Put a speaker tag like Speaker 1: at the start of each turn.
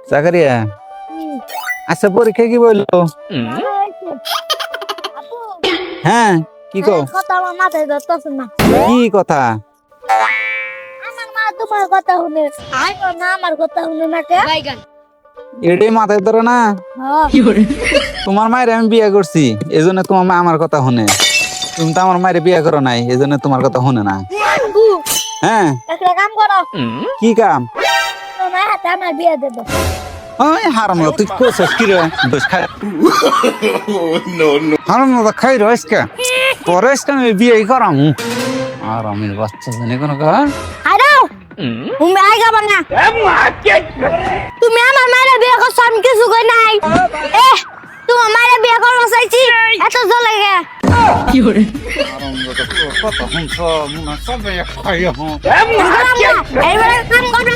Speaker 1: জাকারিয়া আচ্ছা পরীক্ষা কি বললো? হ্যাঁ কি কো?
Speaker 2: কথা আমার মাথায় ধরতেছে না।
Speaker 1: কি কথা?
Speaker 2: আমার মা তোমার কথা শুনে না, আমার কথা শুনে না কে?
Speaker 1: এটাই মাথায় ধরে না? তোমার মায়ের আমি বিয়ে করছি, এই জন্য তোমার মা আমার কথা শুনে। তুমি তো আমার মায়ের বিয়ে করো নাই, এই জন্য তোমার কথা শুনে না। হ্যাঁ
Speaker 2: একটা কাম করো,
Speaker 1: কি কাম?
Speaker 2: তোমার হাতে আমার বিয়ে দেবো।
Speaker 1: ওই হারাম তুই কোসস কি রে? বস খাই হারাম খাই রইস কে? তোরেস কে আমি বিয়ে করাম? আর আমি বাচ্চা জানি কোন কা?
Speaker 2: আরে তুমি আইগা বানা, তুমি আমার মায়ের বিয়ে করছো, আমি কিছু কই নাই। তোমার মায়ের বিয়ে করবো চাইছি, এত জ্বলে গে।
Speaker 1: কথা শুনছ মুনা সবে খাই হ্যাঁ
Speaker 2: এইবারে কাম করো।